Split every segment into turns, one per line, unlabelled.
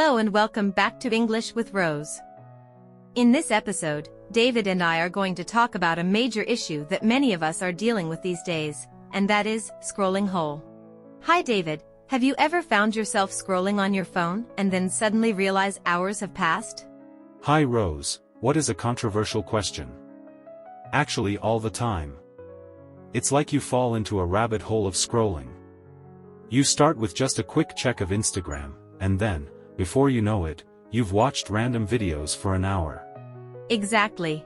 Hello and welcome back to English with Rose. In this episode, David and I are going to talk about a major issue that many of us are dealing with these days, and that is scrolling hole. Hi David, have you ever found yourself scrolling on your phone and then suddenly realize hours have passed?
Hi Rose, what is a controversial question? Actually all the time. It's like you fall into a rabbit hole of scrolling. You start with just a quick check of Instagram, and then, before you know it, you've watched random videos for an hour.
Exactly.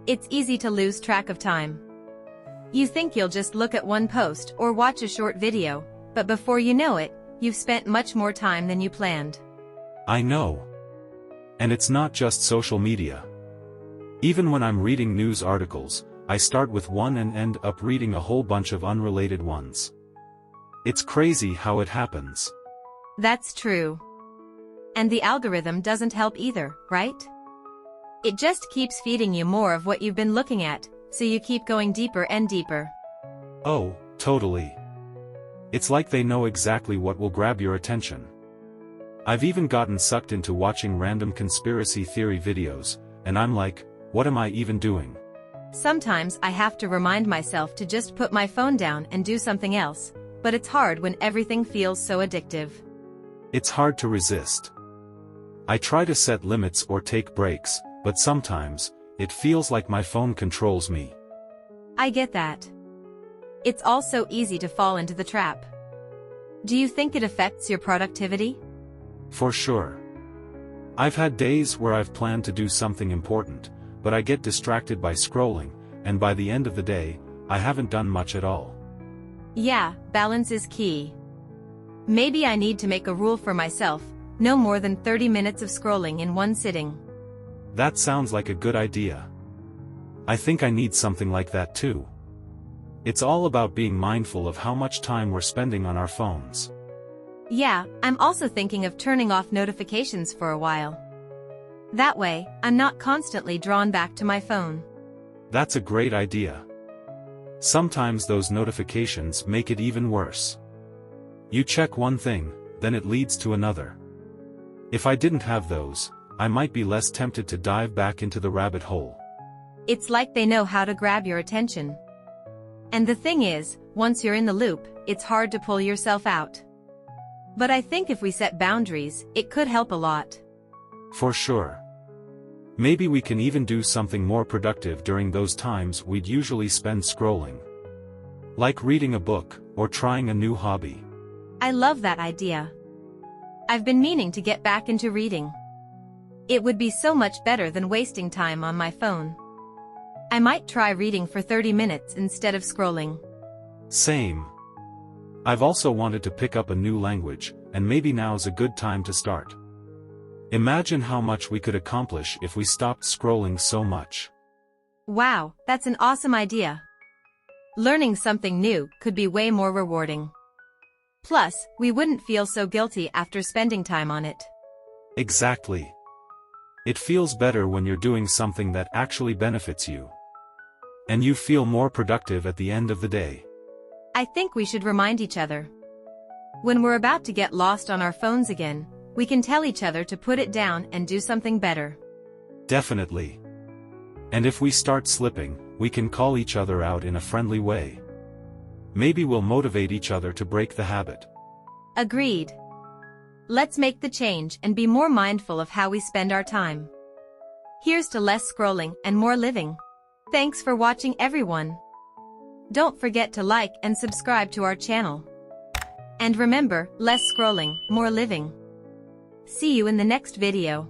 It's easy to lose track of time. You think you'll just look at one post or watch a short video, but before you know it, you've spent much more time than you planned.
I know. And it's not just social media. Even when I'm reading news articles, I start with one and end up reading a whole bunch of unrelated ones. It's crazy how it happens.
That's true. And the algorithm doesn't help either, right? It just keeps feeding you more of what you've been looking at, so you keep going deeper and deeper.
Oh, totally. It's like they know exactly what will grab your attention. I've even gotten sucked into watching random conspiracy theory videos, and I'm like, what am I even doing?
Sometimes I have to remind myself to just put my phone down and do something else, but it's hard when everything feels so addictive.
It's hard to resist. I try to set limits or take breaks, but sometimes, it feels like my phone controls me.
I get that. It's also easy to fall into the trap. Do you think it affects your productivity?
For sure. I've had days where I've planned to do something important, but I get distracted by scrolling, and by the end of the day, I haven't done much at all.
Yeah, balance is key. Maybe I need to make a rule for myself, no more than 30 minutes of scrolling in one sitting.
That sounds like a good idea. I think I need something like that too. It's all about being mindful of how much time we're spending on our phones.
Yeah, I'm also thinking of turning off notifications for a while. That way, I'm not constantly drawn back to my phone.
That's a great idea. Sometimes those notifications make it even worse. You check one thing, then it leads to another. If I didn't have those, I might be less tempted to dive back into the rabbit hole.
It's like they know how to grab your attention. And the thing is, once you're in the loop, it's hard to pull yourself out. But I think if we set boundaries, it could help a lot.
For sure. Maybe we can even do something more productive during those times we'd usually spend scrolling. Like reading a book, or trying a new hobby.
I love that idea. I've been meaning to get back into reading. It would be so much better than wasting time on my phone. I might try reading for 30 minutes instead of scrolling.
Same. I've also wanted to pick up a new language, and maybe now's a good time to start. Imagine how much we could accomplish if we stopped scrolling so much.
Wow, that's an awesome idea. Learning something new could be way more rewarding. Plus, we wouldn't feel so guilty after spending time on it.
Exactly. It feels better when you're doing something that actually benefits you. And you feel more productive at the end of the day.
I think we should remind each other. When we're about to get lost on our phones again, we can tell each other to put it down and do something better.
Definitely. And if we start slipping, we can call each other out in a friendly way. Maybe we'll motivate each other to break the habit.
Agreed. Let's make the change and be more mindful of how we spend our time. Here's to less scrolling and more living. Thanks for watching everyone. Don't forget to like and subscribe to our channel. And remember, less scrolling, more living. See you in the next video.